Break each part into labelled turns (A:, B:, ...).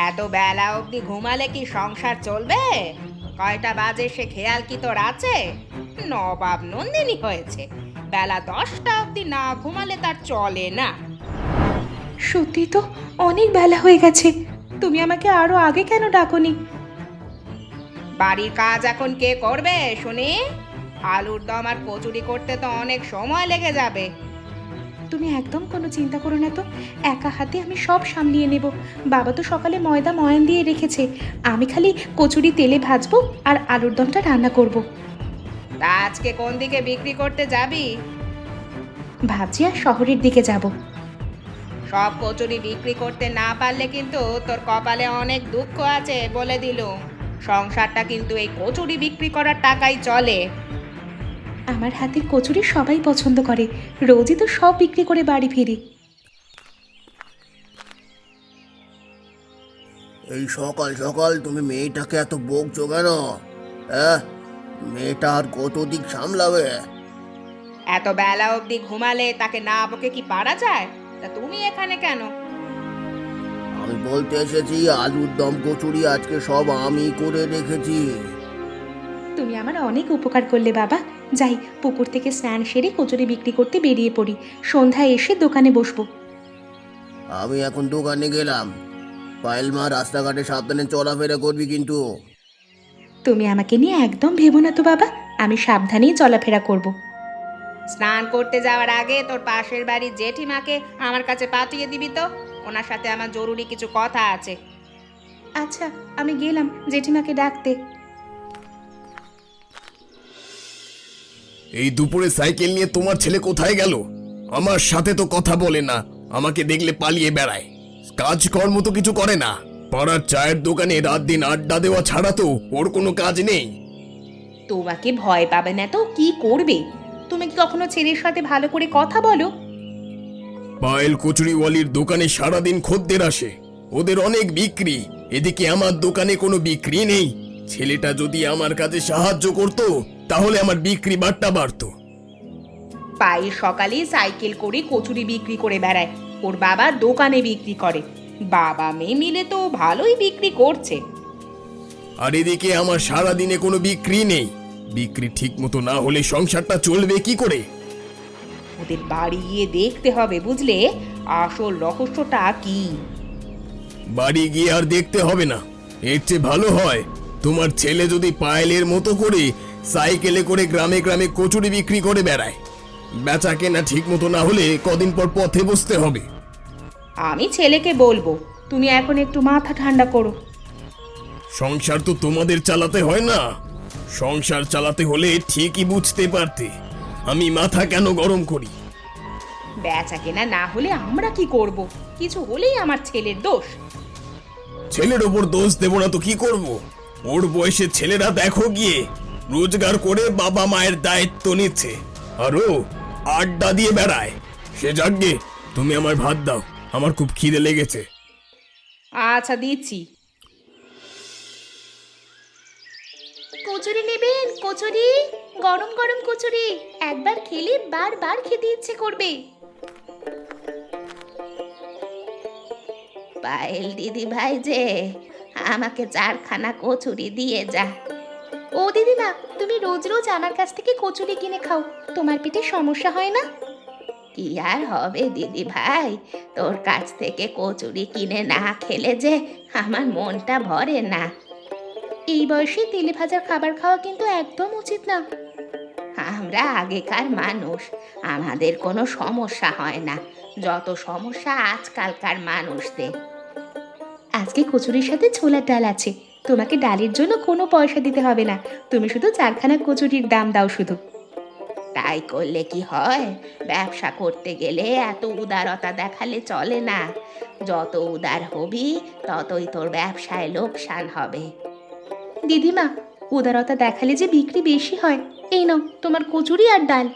A: এত বেলা অবধি ঘুমালে কি সংসার চলবে? কয়টা বাজে সে খেয়াল কি তোর আছে? নবাব নন্দিনী হয়েছে, বেলা 10টা অবধি না ঘুমালে তার চলে না।
B: সত্যি তো অনেক বেলা হয়ে গেছে। তুমি আমাকে আরো আগে কেন ডাকোনি?
A: বাড়ির কাজ এখন কে করবে শুনি? আলুর দম আর কচুরি করতে তো অনেক সময় লেগে যাবে।
B: তুমি একদম কোনো চিন্তা করো না তো, একা হাতে আমি সব সামলিয়ে নেব। বাবা তো সকালে ময়দা ময়ান দিয়ে রেখেছে, আমি খালি কচুরি তেলে ভাজবো আর আলুর দমটা রান্না করব।
A: তা আজকে কোন দিকে বিক্রি করতে যাবি?
B: ভাবছি আর শহরের দিকে যাব।
A: সব কচুরি বিক্রি করতে না পারলে কিন্তু তোর কপালে অনেক দুঃখ আছে বলে দিলুম। সংসারটা কিন্তু এই কচুরি বিক্রি করার টাকাই চলে।
B: আমার হাতের কচুরি সবাই পছন্দ করে, রোজই তো সব বিক্রি করে বাড়ি ফিরি।
C: এই সকাল সকাল তুমি মেয়েটাকে এত বকছো কেন? হ্যাঁ, মেয়েটা আর কত দিক সামলাবে?
A: এত বেলা অবধি ঘুমালে তাকে না বকে কি পারা যায়? তা তুমি এখানে কেন?
C: আমি বলতে এসেছি আলুর দম কচুরি আজকে সব আমি করে রেখেছি।
B: তুমি আমার অনেক উপকার করলে বাবা। যাই, পুকুর থেকে স্নান সেরে কচুরি বিক্রি করতে বেরিয়ে পড়ি, সন্ধ্যায় এসে দোকানে বসবো।
C: আমি এখন দোকানে গেলাম। পায়েল মা, রাস্তাঘাটে সাবধানে চলাফেরা করবি কিন্তু।
B: তুমি আমাকে নিয়ে একদম ভেবো না তো বাবা, আমি সাবধানেই চলাফেরা করব।
A: স্নান করতে যাওয়ার আগে তোর পাশের বাড়ির জেঠিমাকে আমার কাছে পাঠিয়ে দিবি তো, ওনার সাথে আমার জরুরি কিছু কথা আছে।
B: আচ্ছা, আমি গেলাম জেঠিমাকে ডাকতে।
D: এই দুপুরে সাইকেল নিয়ে তোমার ছেলে কোথায় গেল? আমার সাথে তো কথা বলে না, আমাকে দেখলে পালিয়ে বেড়ায়। কাজকর্ম তো কিছু করে না। পাড়ার চায়ের দোকানে রাত দিন আড্ডা দেওয়া ছাড়া তো ওর কোনো কাজ নেই।
B: তোমাকে ভয় পাবে না তো কি করবে? তুমি কি কখনো ছেলের সাথে ভালো করে কথা বলো?
D: পায়েল কচুরিওয়ালির দোকানে সারাদিন খদ্দের আসে, ওদের অনেক বিক্রি। এদিকে আমার দোকানে কোনো বিক্রি নেই। ছেলেটা যদি আমার কাজে সাহায্য করতো তাহলে আমার বিক্রি বাট্টা বাড়তো।
B: পায়ের সকালে সাইকেল করে কচুরি বিক্রি করে বেড়ায়, ওর বাবা দোকানে বিক্রি করে। বাবা মেয়ে মিলে তো ভালোই বিক্রি করছে।
D: আর এদিকে আমার সারাদিনে কোনো বিক্রি নেই। বিক্রি ঠিক মতো না হলে সংসারটা চলবে কি করে?
B: ওদের বাড়ি গিয়ে দেখতে হবে, বুঝলে আসল রহস্যটা কি।
D: বাড়ি গিয়ে আর দেখতে হবে না, এর চেয়ে ভালো হয় তোমার ছেলে যদি পায়েলের মতো করে সাইকেলে করে গ্রামে গ্রামে কচুরি বিক্রি করে বেড়ায়। বেচা কেনা ঠিক মতো না হলে কদিন পর পথে বসতে হবে।
B: আমি ছেলেকে বলবো, তুমি এখন একটু মাথা ঠান্ডা করো।
D: সংসার তো তোমাদের চালাতে হয় না? সংসার চালাতে হলে ঠিকই বুঝতে পারতে আমি মাথা কেন গরম করি।
B: বেচা কেনা না হলে আমরা কি করব? কিছু হলেই আমার ছেলের দোষ।
D: ছেলের ওপর দোষ দেব না তো কি করব? ওর বয়সে ছেলেরা দেখো গিয়ে রোজগার করে বাবা মায়ের দায়িত্ব নিচ্ছে, আর ও আড্ডা দিয়ে বেড়ায়। সে যাগ্গে, তুমি আমার ভাত দাও, আমার খুব খিদে লেগেছে।
B: আচ্ছা দিচ্ছি। কচুরি নেবেন? কচুরি, গরম গরম কচুরি, একবার খেলে বারবার খেতে ইচ্ছে করবে। পায়েল দিদি ভাই যে, আমাকে 4খানা কচুরি দিয়ে যা। ও দিদিমা, তুমি রোজ রোজ আমার কাছ থেকে কচুরি কিনে খাও, তোমার পেটে সমস্যা হয় না? কি আর হবে দিদি ভাই, তোর কাছ থেকে কচুরি কিনে না খেলে যে আমার মনটা ভরে না। এই বয়সে তেলে ভাজা খাবার খাওয়া কিন্তু একদম উচিত না। আমরা আগেকার মানুষ, আমাদের কোনো সমস্যা হয় না, যত সমস্যা আজকালকার মানুষদের। আজকে কচুরির সাথে ছোলার ডাল আছে, তোমাকে ডালের জন্য কোনো পয়সা দিতে হবে না, তুমি শুধু 4খানা কচুরির দাম দাও শুধু। তাই করলে কি হয়? ব্যবসা করতে গেলে এত উদারতা দেখালে চলে না। যত উদার হবি ততই তোর ব্যবসায় লোকসান হবে। দিদিমা, উদারতা দেখালে যে বিক্রি বেশি হয়। এই নাও তোমার কচুরি আর ডাল।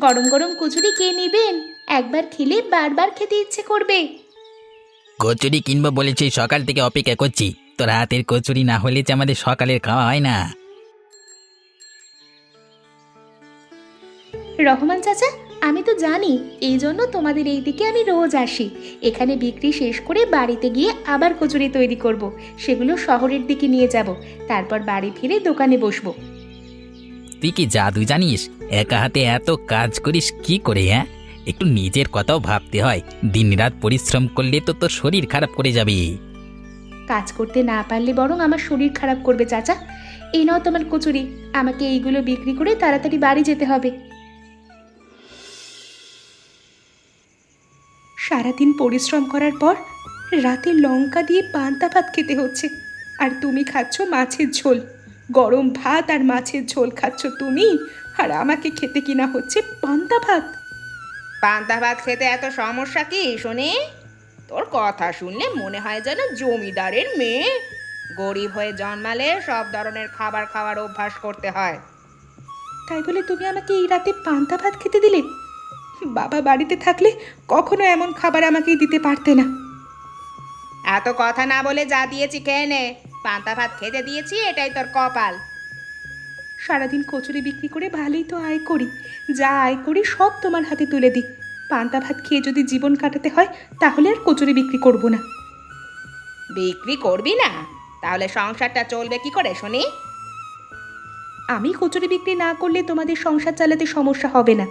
B: গরম গরম কচুরি কে নেবেন? একবার খেলে বারবার খেতে ইচ্ছে করবে।
E: কচুরি কিনবো বলেছি, সকাল থেকে অপেক্ষা করছি। তোর হাতের কচুরি না হলে যে আমাদের সকালের খাওয়া হয় না।
B: রহমান চাচা, আমি তো জানি, এই জন্য তোমাদের এই দিকে আমি রোজ আসি। এখানে বিক্রি শেষ করে বাড়িতে গিয়ে আবার কচুরি তৈরি করব। সেগুলো শহরের দিকে নিয়ে যাব, তারপর বাড়ি ফিরে দোকানে বসবো।
E: তুই কি জাদু জানিস? একা হাতে এত কাজ করিস কি করে? হ্যাঁ, একটু নিজের কথাও ভাবতে হয়। দিনরাত পরিশ্রম করলে তো তোর শরীর খারাপ করে যাবে।
B: কাজ করতে না পারলে বরং আমার শরীর খারাপ করবে চাচা। এই নাও তোমার কচুরি, আমাকে এইগুলো বিক্রি করে তাড়াতাড়ি বাড়ি যেতে হবে। সারাদিন পরিশ্রম করার পর রাতে লঙ্কা দিয়ে পান্তা ভাত খেতে হচ্ছে, আর তুমি খাচ্ছ মাছের ঝোল। গরম ভাত আর মাছের ঝোল খাচ্ছ তুমি, আর আমাকে খেতে কিনা হচ্ছে পান্তা ভাত।
A: পান্তা ভাত খেতে এত সমস্যা কি শুনি? তোর কথা শুনলে মনে হয় যেন জমিদারের মেয়ে। গরিব হয়ে জন্মালে সব ধরনের খাবার খাওয়ার অভ্যাস করতে হয়।
B: তাই বলে তুমি আমাকে এই রাতে পান্তা ভাত খেতে দিলে? বাবা বাড়িতে থাকলে কখনো এমন খাবার আমাকে দিতে পারতে না।
A: এত কথা না বলে যা দিয়েছি খেয়ে নে। পান্তা ভাত খেতে দিয়েছি, এটাই তোর কপাল।
B: সারাদিন কচুরি বিক্রি করে ভালোই তো আয় করি, যা আয় করি সব তোমার হাতে তুলে দিই। পান্তা ভাত খেয়ে যদি জীবন কাটাতে হয় তাহলে আর কচুরি বিক্রি করব না।
A: বিক্রি করবি না? তাহলে সংসারটা চলবে কি করে শুনি?
B: আমি কচুরি বিক্রি না করলে তোমাদের সংসার চালাতে সমস্যা হবে না।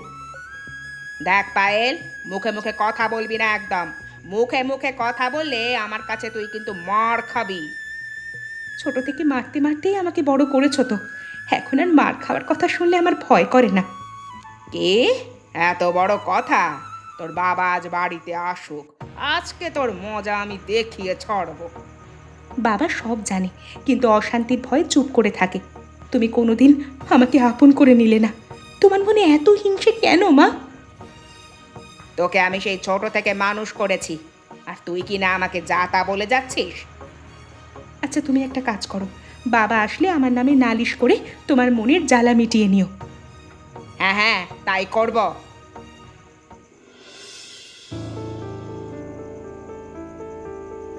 A: দেখ পায়েল, মুখে মুখে কথা বলবি না একদম। মুখে মুখে কথা বললে আমার কাছে তুই কিন্তু মার খাবি।
B: ছোট থেকে মারতে মারতেই আমাকে বড় করেছো তো, এখন আর মার খাওয়ার কথা শুনলে আমার ভয় করে না।
A: কে? এত বড় কথা? তোর বাবা আজ বাড়িতে আসুক, আজকে তোর মজা আমি দেখিয়ে ছাড়বো।
B: বাবা সব জানে, কিন্তু অশান্তির ভয়ে চুপ করে থাকে। তুমি কোনোদিন আমাকে আপন করে নিলে না। তোমার মনে এত হিংসে কেন মা?
A: তোকে আমি সেই ছোট থেকে মানুষ করেছি, আর তুই কি না আমাকে যা তা বলে যাচ্ছিস?
B: আচ্ছা তুমি একটা কাজ করো, বাবা আসলে আমার নামে নালিশ করে তোমার মনের জ্বালা মিটিয়ে নিও।
A: হ্যাঁ হ্যাঁ, তাই করব।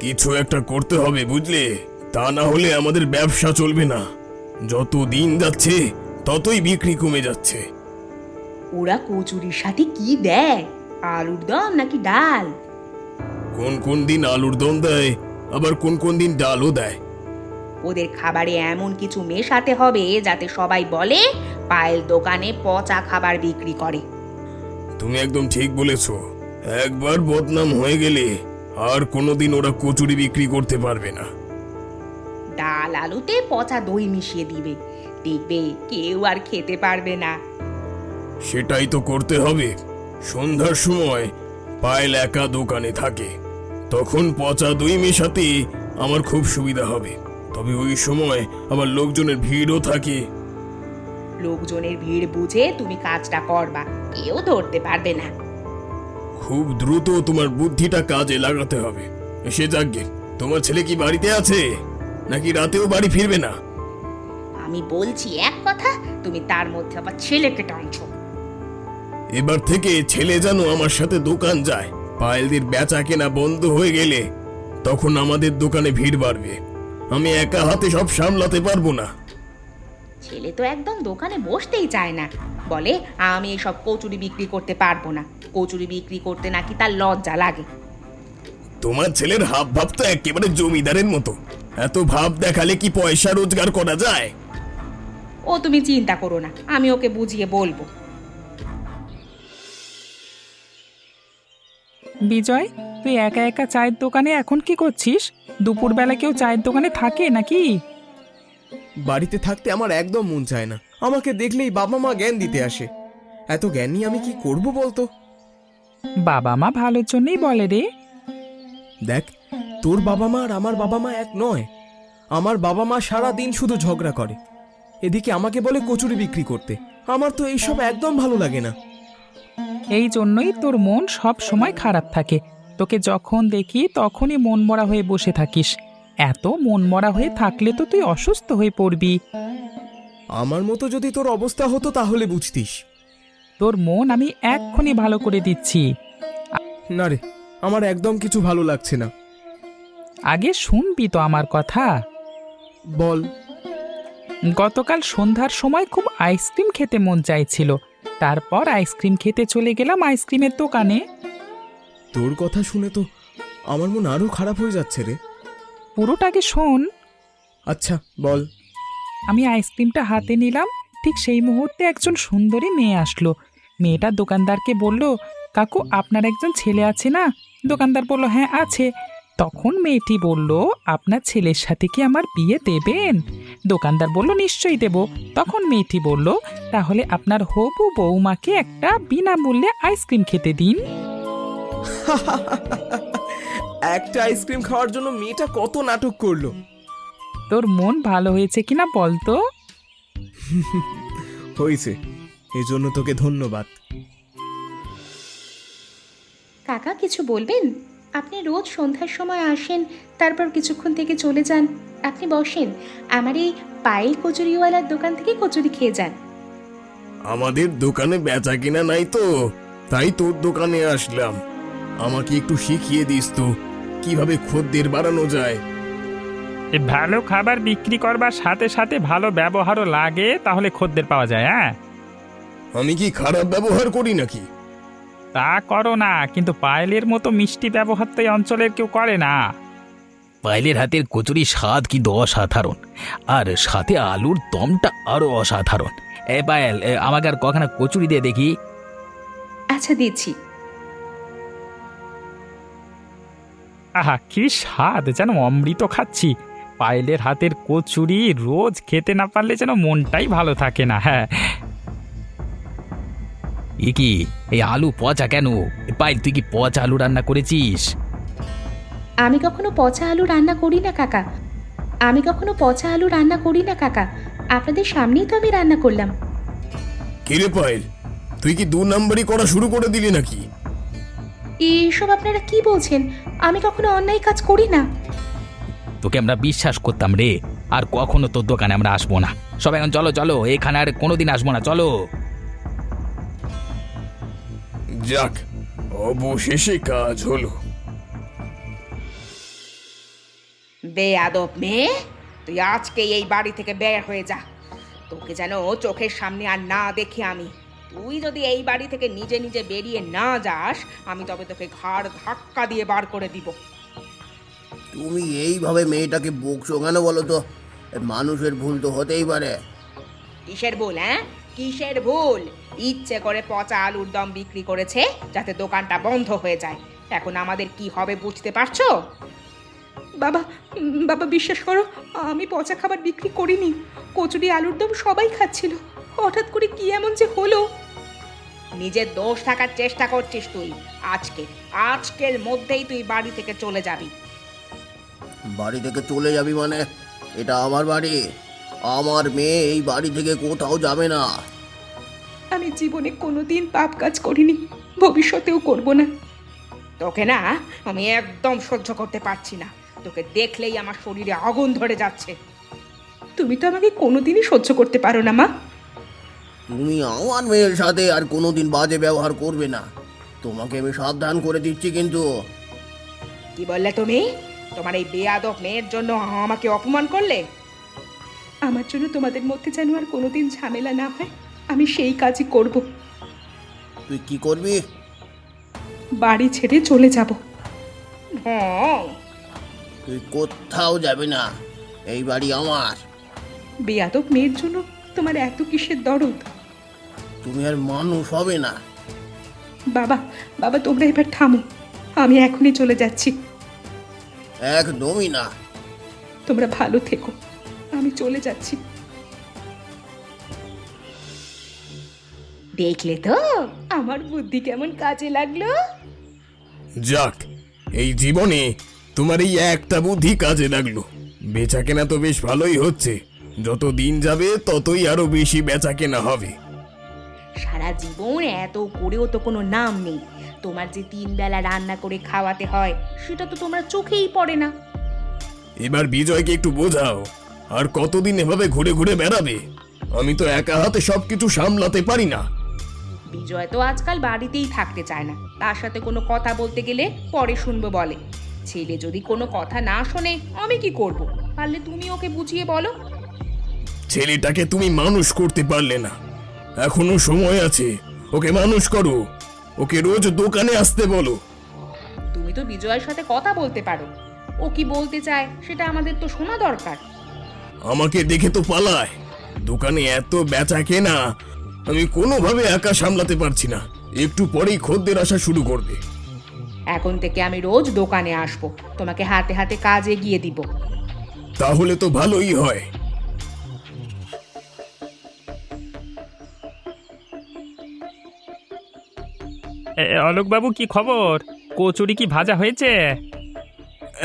D: কিছু একটা করতে হবে বুঝলে, তা না হলে আমাদের ব্যবসা চলবে না। যত দিন যাচ্ছে ততই বিক্রি কমে যাচ্ছে।
B: ওরা কচুরির সাথে কি দেয়? আলুর দম নাকি ডাল?
D: কোন কোন দিন আলুর দম দেয়, আবার কোন কোন দিন ডালও দেয়।
A: ওদের খাবারে এমন কিছু মেশাতে হবে যাতে সবাই বলে পায়েল দোকানে পচা খাবার বিক্রি করে।
D: তুমি একদম ঠিক বলেছো। একবার বদনাম হয়ে গেলে আর কোনোদিন ওরা কচুরি বিক্রি করতে পারবে না।
A: ডাল আলুতে পচা দই মিশিয়ে দিবে, দেখবে কেউ আর খেতে পারবে না।
D: সেটাই তো করতে হবে। সন্ধ্যার সময় পায়েল একা দোকানে থাকে, তখন পচা দই মেশাতে আমার খুব সুবিধা হবে। তবে ওই সময় আবার লোকজনের ভিড়ও থাকে।
A: লোকজনের ভিড় বুঝে তুমি কাজটা করবা, কেউ ধরতে পারবে না।
D: খুব দ্রুত তোমার বুদ্ধিটা কাজে লাগাতে হবে। সে যাকগে, তোমার ছেলে কি বাড়িতে আছে নাকি রাতেও বাড়ি ফিরবে না?
A: আমি বলছি এক কথা, তুমি তার মধ্যে আবার ছেলেকে টানছো।
D: এবার থেকে ছেলে যেন আমার সাথে দোকান যায়। পায়েলদের বেচা কেনা বন্ধ হয়ে গেলে তখন আমাদের দোকানে ভিড় বাড়বে। আমি একা হাতে সব সামলাতে পারবো না।
A: ছেলে তো একদম দোকানে বসতেই চায় না, বলে আমি এসব কচুরি বিক্রি করতে পারবো না। কচুরি বিক্রি করতে নাকি তার লজ্জা লাগে।
D: তোমার ছেলের হাব ভাব তো একেবারে জমিদারের মতো। এত ভাব দেখালে কি পয়সা রোজগার করা যায়?
A: ও তুমি চিন্তা করো না, আমি ওকে বুঝিয়ে বলবো।
F: বিজয়, তুই একা একা চায়ের দোকানে এখন কি করছিস? দুপুরবেলা কেউ চায়ের দোকানে থাকে নাকি?
G: বাড়িতে থাকতে আমার একদম মন চায় না। আমাকে দেখলেই বাবা মা জ্ঞান দিতে আসে। এত জ্ঞান নিয়ে আমি কি করব বলতো?
F: বাবা মা ভালোর জন্যই বলে রে।
G: দেখ, তোর বাবা মা আর আমার বাবা মা এক নয়। আমার বাবা মা সারা দিন শুধু ঝগড়া করে, এদিকে আমাকে বলে কচুরি বিক্রি করতে। আমার তো এইসব একদম ভালো লাগে না।
F: এই জন্যই তোর মন সব সময় খারাপ থাকে। তোকে যখন দেখি তখনই মন মরা হয়ে বসে থাকিস। এত মন মরা হয়ে থাকলে তো তুই অসুস্থ হয়ে পড়বি।
G: আমার মতো যদি তোর অবস্থা হতো তাহলে বুঝতিস।
F: তোর মন আমি এক্ষুনি ভালো করে দিচ্ছি।
G: না রে, আমার একদম কিছু ভালো লাগছে না।
F: আগে শুনবি তো আমার কথা।
G: বল।
F: গতকাল সন্ধ্যার সময় খুব আইসক্রিম খেতে মন চাইছিল, তারপর আইসক্রিম খেতে চলে গেলাম আইসক্রিমের দোকানে।
G: তোর কথা শুনে তো আমার মন আরো খারাপ হয়ে যাচ্ছে রে।
F: পুরোটাকে শোন।
G: আচ্ছা বল।
F: আমি আইসক্রিমটা হাতে নিলাম, ঠিক সেই মুহূর্তে একজন সুন্দরী মেয়ে আসলো। মেয়েটা দোকানদারকে বলল, কাকু আপনার একজন ছেলে আছে না? দোকানদার বলল, হ্যাঁ আছে। তখন মেয়েটি বলল, আপনার ছেলের সাথে কি আমার বিয়ে দেবেন? দোকানদার বলল, নিশ্চয়ই দেব। তখন মেয়েটি বলল, তাহলে আপনার হবু বৌমাকে একটা বিনামূল্যে আইসক্রিম খেতে দিন।
G: একটা আইসক্রিম খাওয়ার জন্য মেয়েটা কত নাটক করলো।
F: তোর মন ভালো হয়েছে কিনা বলতো?
G: হয়েছে, এজন্য তোকে ধন্যবাদ।
B: কাকা কিছু বলবেন? আপনি রোজ সন্ধ্যার সময় আসেন, তারপর কিছুক্ষণ থেকে চলে যান। আপনি বসেন, আমার এই পায়েল কচুরিওয়ালার দোকান থেকে কচুরি খেয়ে যান।
D: আমাদের দোকানে বেচা কিনা নাই তো, তাই তোর দোকানে আসলাম। আমাকে একটু শিখিয়ে দিস তো কিভাবে খদ্দের বাড়ানো যায়।
F: ভালো খাবার বিক্রি করবার সাথে সাথে ভালো ব্যবহারও লাগে, তাহলে খদ্দের পাওয়া যায়। হ্যাঁ,
D: আমি কি খারাপ ব্যবহার করি নাকি?
F: তা করো না, কিন্তু পায়েলের মতো মিষ্টি ব্যবহার তো এই অঞ্চলের কেউ করে না।
E: পায়েলের হাতের কচুরির স্বাদ কিন্তু অসাধারণ, আর সাথে আলুর দমটা আরো অসাধারণ। এ পায়েল, আমাকে আর কখনো কচুরি দিয়ে দেখি।
B: আচ্ছা দিচ্ছি।
F: আহা, কি স্বাদ, যেন অমৃত খাচ্ছি। পায়েলের হাতের কচুরি রোজ খেতে না পারলে যেন মনটাই ভালো থাকে না। হ্যাঁ,
E: এ কি, এই আলু পচা কেন? পায়েল, তুই কি পচা আলু রান্না করেছিস?
B: আমি কখনো পচা আলু রান্না করি না কাকা। আমি কখনো পচা আলু রান্না করি না কাকা। আপনাদের সামনেই তো আমি রান্না করলাম।
D: কিরে পায়েল, তুই কি 2 নাম্বারই করা শুরু করে দিলি নাকি?
B: এইসব আপনারা কি বলছেন? আমি কখনো অন্যায় কাজ করি না।
E: তোকে আমরা বিশ্বাস করতাম রে, আর কখনো তোর দোকানে আমরা আসবো না। সব এখন চলো চলো, এখানে আর কোনোদিন আসবো না, চলো।
D: যাক, অবশেষে কাজ হলো।
A: বেয়াদব মেয়ে, তুই আজকে এই বাড়ি থেকে বের হয়ে যা। তোকে যেন চোখের সামনে আর না দেখি আমি। তুই যদি এই বাড়ি থেকে নিজে নিজে বেরিয়ে না যাস, আমি তবে তোকে ঘাড় ধাক্কা দিয়ে বার করে দিব।
C: তুমি এইভাবে মেয়েটাকে বকছো কেন বলো তো? মানুষের ভুল তো হতেই পারে।
A: কিসের ভুল? হ্যাঁ, কিসের ভুল? ইচ্ছে করে পচা আলুর দম বিক্রি করেছে যাতে দোকানটা বন্ধ হয়ে যায়। এখন আমাদের কি হবে বুঝতে পারছো?
B: বাবা, বাবা বিশ্বাস করো, আমি পচা খাবার বিক্রি করিনি। কচুরি আলুর দম সবাই খাচ্ছিল। হঠাৎ করে কি এমন যে হলো?
A: নিজের দোষ থাকার চেষ্টা করছিস তুই। আজকের মধ্যেই তুই বাড়ি থেকে চলে যাবি।
C: বাড়ি থেকে চলে যাবি মানে? এটা আমার বাড়ি, আমার মেয়ে এই বাড়ি থেকে কোথাও যাবে না।
B: আমি জীবনে কোনোদিন পাপ কাজ করিনি, ভবিষ্যতেও করব না।
A: তোকে না আমি একদম সহ্য করতে পারছি না। তোকে দেখলেই আমার শরীরে আগুন ধরে যাচ্ছে।
B: তুমি তো আমাকে কোনোদিনই সহ্য করতে পারো না মা।
C: তুমি আমার মেয়ের সাথে আর কোনোদিন বাজে ব্যবহার করবে না, তোমাকে আমি সাবধান করে দিচ্ছি কিন্তু।
A: কি বললে তুমি? তোমার এই বেয়াদব মেয়ের জন্য আমাকে অপমান করলে?
B: আমার জন্য তোমাদের মধ্যে যেন আর কোনোদিন ঝামেলা না হয়, আমি সেই কাজই করব।
C: তুই কি করবি?
B: বাড়ি ছেড়ে চলে যাব।
A: হ্যাঁ,
C: তুই কোথাও যাবি না, এই বাড়ি আমার।
B: বেয়াদব মেয়ের জন্য তোমার এত কিসের দরদ?
C: তুমি আর মানুষ হবে না।
B: বাবা, বাবা তোমরা এবার থামো, আমি এখনই চলে যাচ্ছি।
C: একদমই না।
B: তোমরা ভালো থেকো, আমি চলে যাচ্ছি। দেখলে তো আমার বুদ্ধি কেমন কাজে লাগলো?
D: যাক, এই জীবনে তোমার এই একটা বুদ্ধি কাজে লাগলো। বেচা কেনা তো বেশ ভালোই হচ্ছে, যত দিন যাবে ততই আরো বেশি বেচা কেনা হবে।
A: সারা জীবন এত করেও তো কোনো নাম নেই। তোমার যে 3 বেলা রান্না করে খাওয়াতে হয় সেটা তো তোমার চোখেই পড়ে না।
D: এবার বিজয়কে একটু বোঝাও, আর কতদিন এভাবে ঘুরে ঘুরে বেড়াবে? আমি তো একা হাতে সবকিছু সামলাতে পারি না।
A: বিজয় তো আজকাল বাড়িতেই থাকতে চায় না। তার সাথে কোনো কথা বলতে গেলে পরে শুনবো বলে। ছেলে যদি কোনো কথা না শোনে আমি কি করব? পারলে তুমি ওকে বুঝিয়ে বলো।
D: ছেলেটাকে তুমি মানুষ করতে পারলে না, এখনো সময় আছে। ওকে মানুষ করো, ওকে রোজ দোকানে আসতে বলো।
A: তুমি তো বিজয়ের সাথে কথা বলতে পারো, ও কি বলতে চায় সেটা আমাদের তো শোনা দরকার।
D: আমাকে দেখে তো পালায়। দোকানে এত বেচা কেনা, আমি কোনোভাবে একা সামলাতে পারছি না। একটু পরেই খদ্দের আসা শুরু করবে।
A: এখন থেকে আমি রোজ দোকানে আসবো, তোমাকে হাতে হাতে কাজ এগিয়ে দিব।
D: তাহলে তো ভালোই হয়।
F: অলোকবাবু কি খবর? কচুরি কি ভাজা হয়েছে?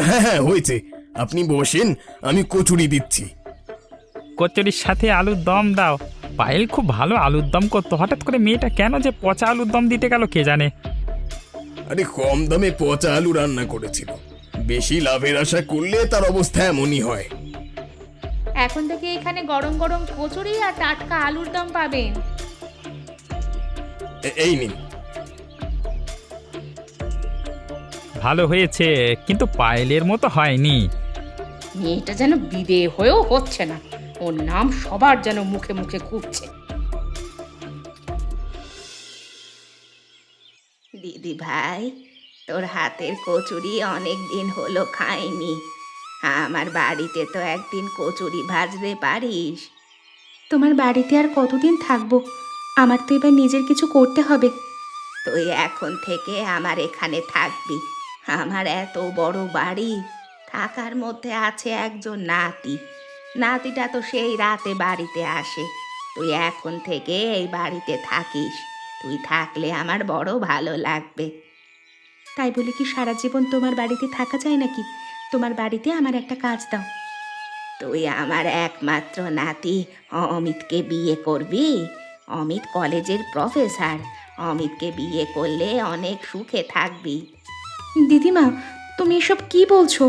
D: হ্যাঁ হ্যাঁ হয়েছে, আপনি বসেন, আমি কচুরি দিচ্ছি।
F: কচুরির সাথে আলুর দম দাও। পায়েল খুব ভালো আলুর দম করতো, হঠাৎ করে মেয়েটা কেন যে পচা আলুর দম দিতে গেল কে জানে।
D: আরে কম দামে পচা আলু রান্না করেছিল, বেশি লাভের আশা করলে তার অবস্থা এমনই হয়।
A: এখন থেকে এখানে গরম গরম কচুরি আর টাটকা আলুর দম পাবেন।
D: এই নিন।
F: ভালো হয়েছে, কিন্তু পায়েলের মতো হয়নি।
A: মেয়েটা যেন বিদে হয়েও হচ্ছে না, ওর নাম সবার যেন মুখে মুখে ঘুরছে।
B: দিদি ভাই, তোর হাতের কচুরি অনেক দিন হলো খাইনি। আমার বাড়িতে তো একদিন কচুরি ভাজতে পারিস? তোমার বাড়িতে আর কতদিন থাকবো? আমার তো এবার নিজের কিছু করতে হবে। তুই এখন থেকে আমার এখানে থাকবি। আমার এত বড় বাড়ি, থাকার মধ্যে আছে একজন নাতি। নাতিটা তো সেই রাতে বাড়িতে আসে। তুই এখন থেকে এই বাড়িতে থাকিস। তুই থাকলে আমার বড় ভালো লাগবে। তাই বলে কি সারা জীবন তোমার বাড়িতে থাকা যায় নাকি? তোমার বাড়িতে আমার একটা কাজ দাও। তুই আমার একমাত্র নাতি অমিতকে বিয়ে করবি? অমিত কলেজের প্রফেসর। অমিতকে বিয়ে করলে অনেক সুখে থাকবি। দিদিমা, তুমি এসব কি বলছো?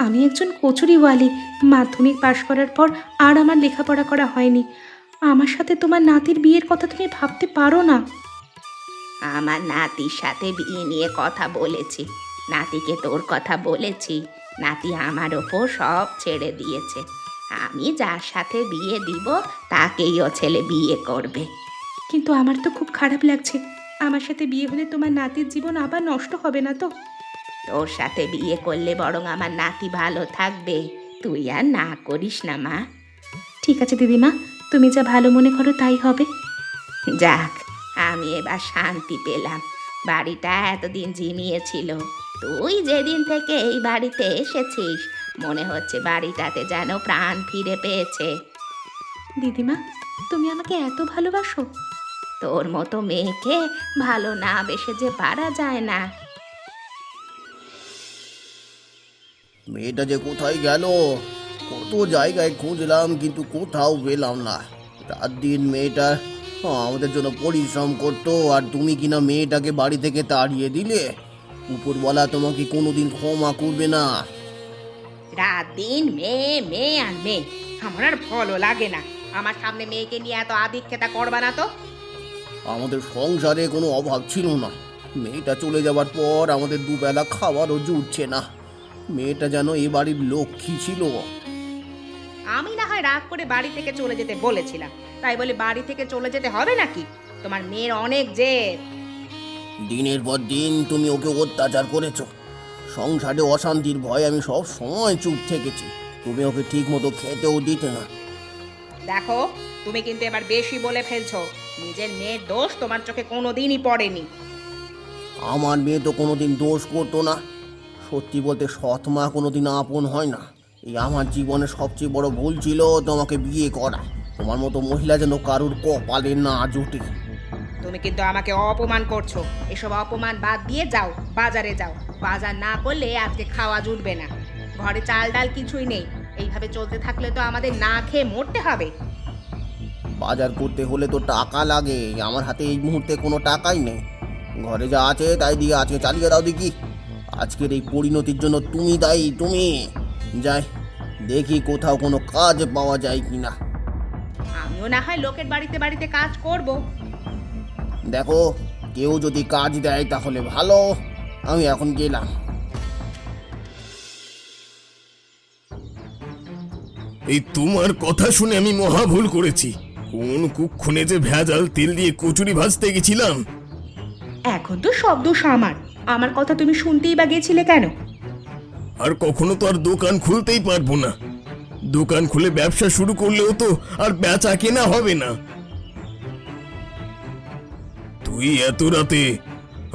B: আমি একজন কচুরিওয়ালি। মাধ্যমিক পাশ করার পর আর আমার লেখাপড়া করা হয়নি। আমার সাথে তোমার নাতির বিয়ের কথা তুমি ভাবতে পারো না। আমার নাতির সাথে বিয়ে নিয়ে কথা বলেছি। নাতিকে তোর কথা বলেছি। নাতি আমার ওপর সব ছেড়ে দিয়েছে। আমি যার সাথে বিয়ে দিব তাকেই ও ছেলে বিয়ে করবে। কিন্তু আমার তো খুব খারাপ লাগছে। আমার সাথে বিয়ে হলে তোমার নাতির জীবন আবার নষ্ট হবে না তো? তোর সাথে বিয়ে করলে বরং আমার নাতি ভালো থাকবে। তুই আর না করিস না মা। ঠিক আছে দিদিমা, তুমি যা ভালো মনে করো তাই হবে। যাক, আমি এবার শান্তি পেলাম। বাড়িটা এতদিন ঝিমিয়েছিল। তুই যেদিন থেকে এই বাড়িতে এসেছিস মনে হচ্ছে বাড়িটাতে যেন প্রাণ ফিরে পেয়েছে। দিদিমা, তুমি আমাকে এত ভালোবাসো? তোর মতো মেয়েকে ভালো না বেসে যে পারা যায় না।
C: মেয়েটা যে কোথায় গেল? কত জায়গায় খুঁজলাম কিন্তু কোথাও পেলাম না। রাত দিন মেয়েটা আমাদের জন্য পরিশ্রম করতো, আর তুমি কিনা মেয়েটাকে বাড়ি থেকে তাড়িয়ে দিলে। উপরওয়ালা তোমাকে কোনোদিন ক্ষমা করবে না।
A: রাত দিন মেয়ে মেয়ে আর মেয়ে, আমার আর ভালো লাগে না। আমার সামনে মেয়েকে নিয়ে এত আদিক্ষেতা করবা না তো।
C: আমাদের সংসারে কোনো অভাব ছিল না। মেয়েটা চলে যাওয়ার পর আমাদের দুবেলা খাবারও জুটছে না। মেয়েটা যেন এ বাড়ির লক্ষ্মী ছিল।
A: আমি না হয় রাগ করে বাড়ি থেকে চলে যেতে বলেছিলাম, তাই বলে বাড়ি থেকে চলে যেতে হবে নাকি? তোমার মেয়ের অনেক জেদ।
C: দিনের পর দিন তুমি ওকে অত্যাচার করেছো। সংসারে অশান্তির ভয়ে আমি সব সময় চুপ থেকেছি। তুমি ওকে ঠিক মতো খেতেও দিতে না।
A: দেখো, তুমি কিন্তু এবার বেশি বলে ফেলছো। নিজের মেয়ের দোষ তোমার চোখে কোনোদিনই পড়েনি।
C: আমার মেয়ে তো কোনোদিন দোষ করতো না। সত্যি বলতে সৎ মা কোনোদিন আপন হয় না। এই আমার জীবনে সবচেয়ে বড় ভুল ছিল তোমাকে বিয়ে করা। তোমার মতো মহিলা যেন কারুর কপালে না জোটে।
A: তুমি কিন্তু আমাকে অপমান করছো। এসব অপমান বাদ দিয়ে যাও, বাজারে যাও। বাজার না করলে আজকে খাওয়া জুটবে না। ঘরে চাল ডাল কিছুই নেই। এইভাবে চলতে থাকলে তো আমাদের না খেয়ে মরতে হবে।
C: বাজার করতে হলে তো টাকা লাগে। আমার হাতে এই মুহূর্তে কোনো টাকাই নেই। ঘরে যা আছে তাই দিয়ে আছে চালিয়ে দাও দেখি। আজকের এই পরিণতির জন্য তুমি দায়ী। তুমি যাই দেখি কোথাও কোনো কাজ পাওয়া যায় কিনা।
A: আমিও না হয় লোকের বাড়িতে বাড়িতে কাজ করব।
C: দেখো, কেউ যদি কাজ দেয় তাহলে ভালো। আমি এখন গেলাম।
D: এই তোমার কথা শুনে আমি মহা ভুল করেছি। কোন কুক্ষণে যে ভেজাল তেল দিয়ে কচুরি ভাজতে গেছিলাম।
A: এখন তো সব দোষ আমার। আমার কথা তুমি শুনতেই বা গেছিলে কেন?
D: আর কখনো তো আর দোকান খুলতেই পারবো না। দোকান খুলে ব্যবসা শুরু করলেও তো আর বেচা কেনা হবে না। তুই এত রাতে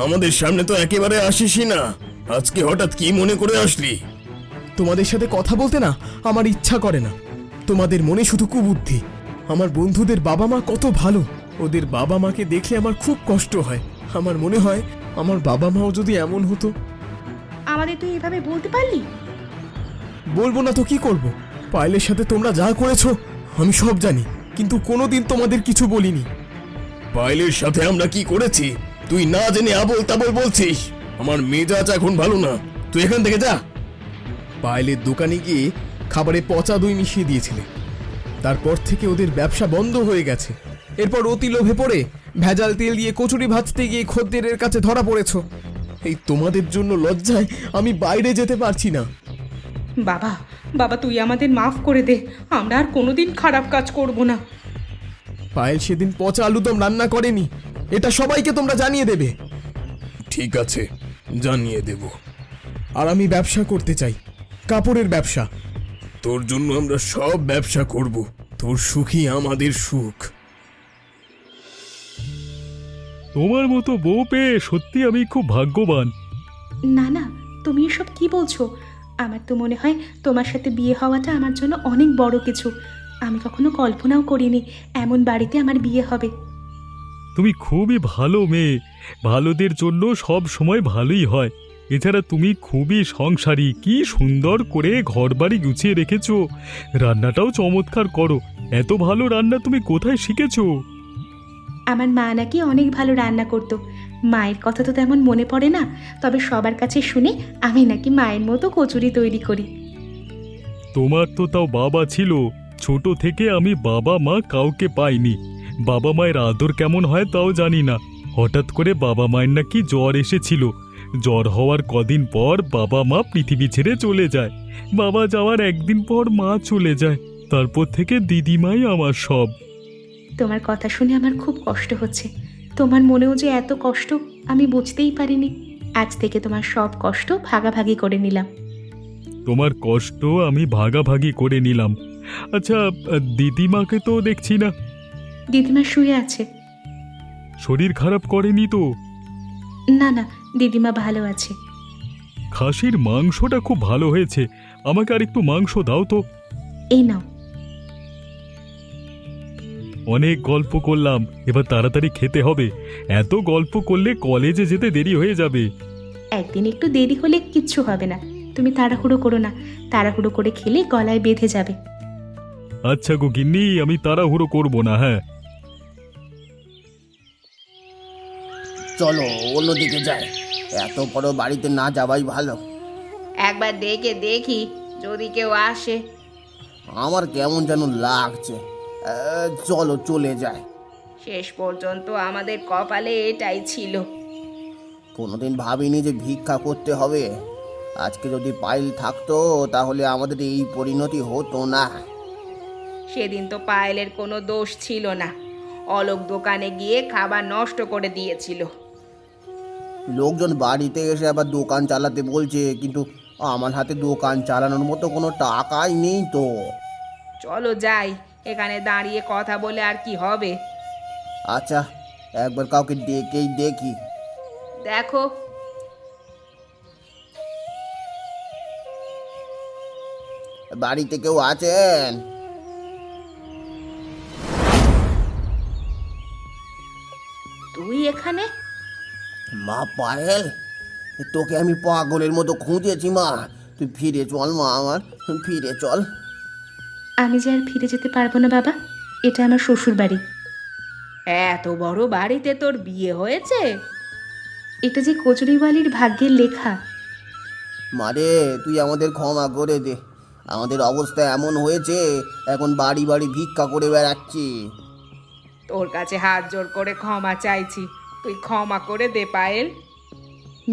D: আমাদের সামনে তো একেবারে আসিসই না। আজকে হঠাৎ কি মনে করে আসলি?
G: তোমাদের সাথে কথা বলতে না আমার ইচ্ছা করে না। তোমাদের মনে শুধু কুবুদ্ধি। আমার বন্ধুদের বাবা মা কত ভালো, ওদের বাবা মাকে দেখলে আমার খুব কষ্ট হয়। আমার মনে হয় আমার বাবা মাও যদি এমন হতো।
A: আমাদের তুই এভাবে বলতে পারলি?
G: বলবো না তো কি করব? পায়েলের সাথে তোমরা যা করেছো আমি সব জানি, কিন্তু কোনোদিন তোমাদের কিছু বলিনি।
D: পায়েলের সাথে আমরা কি করেছি তুই না জেনে আবোল তাবোল বলছিস? আমার মেজাজ এখন ভালো না, তুই এখান থেকে যা।
G: পায়েলের দোকানে গিয়ে খাবারে পচা দই মিশিয়ে দিয়েছিলে, তারপর থেকে ওদের ব্যবসা বন্ধ হয়ে গেছে। এরপর অতি লোভে পড়ে ভেজাল তেল দিয়ে কচুরি ভাজতে গিয়ে খদ্দেরের কাছে ধরা পড়েছো। এই তোমাদের জন্য লজ্জায় আমি বাইরে যেতে পারছি না।
A: বাবা, বাবা তুই আমাদের মাফ করে দে। আমরা আর কোনোদিন খারাপ কাজ করব না।
G: পায়েল সেদিন পচা আলুদম রান্না করেনি, এটা সবাইকে তোমরা জানিয়ে দেবে।
D: ঠিক আছে, জানিয়ে দেব।
G: আর আমি ব্যবসা করতে চাই, কাপড়ের ব্যবসা।
D: তোর জন্য আমরা সব ব্যবসা করব। তোর সুখই আমাদের সুখ।
H: তোমার মতো বউ পেয়ে সত্যি আমি খুব ভাগ্যবান।
B: না না, তুমি এসব কি বলছো? আমার তো মনে হয় তোমার সাথে বিয়ে হওয়াটা আমার জন্য অনেক বড় কিছু। আমি কখনো কল্পনাও করিনি এমন বাড়িতে আমার বিয়ে হবে।
H: তুমি খুবই ভালো মেয়ে, ভালোদের জন্য সব সময় ভালোই হয়। এছাড়া তুমি খুবই সংসারী, কি সুন্দর করে ঘরবাড়ি গুছিয়ে রেখেছো। রান্নাটাও চমৎকার করো। এত ভালো রান্না তুমি কোথায় শিখেছো?
B: আমার মা নাকি অনেক ভালো রান্না করতো। মায়ের কথা তো তেমন মনে পড়ে না, তবে সবার কাছে শুনে আমি নাকি মায়ের মতো কচুরি তৈরি করি।
H: তোমার তো তাও বাবা ছিল। ছোট থেকে আমি বাবা মা কাউকে পাইনি। বাবা মায়ের আদর কেমন হয় তাও জানি না। হঠাৎ করে বাবা মায়ের নাকি জ্বর এসেছিল। জ্বর হওয়ার কদিন পর বাবা মা পৃথিবী ছেড়ে চলে যায়। বাবা যাওয়ার একদিন পর মা চলে যায়। তারপর থেকে দিদিমাই আমার সব।
B: তোমার কথা শুনে আমার খুব কষ্ট হচ্ছে। তোমার মনেও যে এত কষ্ট আমি বুঝতেই পারিনি। আজ থেকে তোমার সব কষ্ট ভাগাভাগি করে নিলাম।
H: তোমার কষ্ট আমি ভাগাভাগি করে নিলাম। আচ্ছা, দিদিমাকে তো দেখছি না।
B: দিদিমা শুয়ে আছে।
H: শরীর খারাপ করেনি তো?
B: না না, দিদিমা ভালো আছে।
H: খাসির মাংসটা খুব ভালো হয়েছে। আমাকে আর একটু মাংস দাও তো।
B: এই নাও।
H: অনেক গল্প করলাম, এবার তাড়াতাড়ি খেতে হবে। এত গল্প করলে কলেজে যেতে দেরি হয়ে যাবে।
B: একদিন একটু দেরি হলে কিচ্ছু হবে না। তুমি তাড়াহুড়ো করো না, তাড়াহুড়ো করে খেলে গলায় বেঁধে যাবে।
H: আচ্ছা গো গিন্নি, আমি তাড়াহুড়ো করব না। হ্যাঁ,
C: চলো অন্যদিকে যাই, এত বড় বাড়িতে না যাওয়াই ভালো।
A: একবার দেখে দেখি যদি কেউ আসে।
C: আমার কেমন যেন লাগছে। চলো চলে যাই।
A: শেষ পর্যন্ত আমাদের কপালে এটাই ছিল।
C: কোনোদিন ভাবিনি যে ভিক্ষা করতে হবে। আজকে যদি পাইল থাকতো তাহলে আমাদের এই পরিণতি হতো না।
A: সেদিন তো পায়েলের কোনো দোষ ছিল না। অলোক দোকানে গিয়ে খাবার নষ্ট করে দিয়েছিল।
C: লোকজন বাড়িতে এসে আবার দোকান চালাতে বলছে, কিন্তু আমার হাতে দোকান চালানোর মতো কোনো টাকাই নেই তো।
A: চলো যাই, এখানে দাঁড়িয়ে কথা বলে আর কি হবে।
C: আচ্ছা, একবার কাউকে ডেকেই দেখি।
A: দেখো,
C: বাড়িতে কেউ আছেন?
A: তুই এখানে?
C: মা পায়েল, তোকে আমি পাগলের মতো খুঁজেছি মা। তুই ফিরে চল মা, আমার ফিরে চল।
B: আমি যে আর ফিরে যেতে পারবো না বাবা, এটা আমার শ্বশুর বাড়ি।
A: এত বড় বাড়িতে তোর বিয়ে হয়েছে?
B: এটা যে কচুরিওয়ালির ভাগ্যের লেখা।
C: মারে, তুই আমাদের ক্ষমা করে দে। আমাদের অবস্থা এমন হয়েছে, এখন বাড়ি বাড়ি ভিক্ষা করে বেড়াচ্ছি।
A: তোর কাছে হাত জোর করে ক্ষমা চাইছি, তুই ক্ষমা করে দে পায়েল।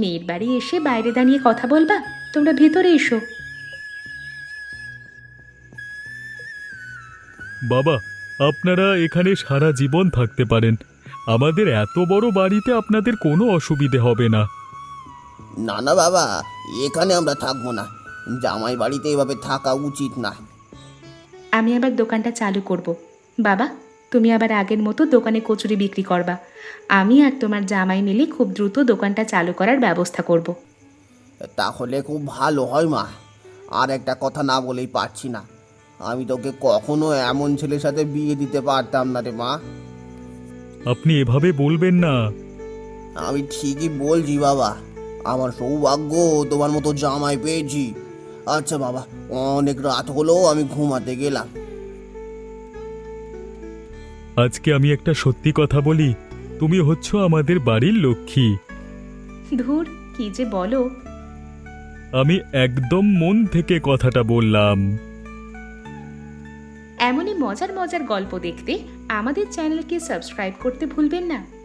B: মেয়ের বাড়ি এসে বাইরে দাঁড়িয়ে কথা বলবা? তোমরা ভেতরে এসো।
H: বাবা, আপনারা এখানে সারা জীবন থাকতে পারেন। আমাদের এত বড় বাড়িতে আপনাদের কোনো অসুবিধে হবে না।
C: না না বাবা, এখানে আমরা থাকবো না। জামাই বাড়িতে এভাবে থাকা উচিত না।
B: আমি আবার দোকানটা চালু করব। বাবা, তুমি আবার আগের মতো দোকানে কচুরি বিক্রি করবা। আমি আর তোমার জামাই মিলে খুব দ্রুত দোকানটা চালু করার ব্যবস্থা করব।
C: তাহলে খুব ভালো হয় মা। আর একটা কথা না বলেই পারছি না, আমি তোকে কখনো এমন ছেলের সাথে বিয়ে দিতে পারতাম না রে মা।
H: আপনি এভাবে বলবেন না।
C: আমি ঠিকই বলছি বাবা, আমার সৌভাগ্য তোমার মতো জামাই পেয়েছি। আচ্ছা বাবা, অনেক রাত হলো, আমি ঘুমাতে গেলাম।
H: আজকে আমি একটা সত্যি কথা বলি, তুমি হচ্ছ আমাদের বাড়ির লক্ষ্মী।
B: ধুর, কি যে বলো।
H: আমি একদম মন থেকে কথাটা বললাম।
B: এমনই মজার মজার গল্প দেখতে আমাদের চ্যানেলকে সাবস্ক্রাইব করতে ভুলবেন না।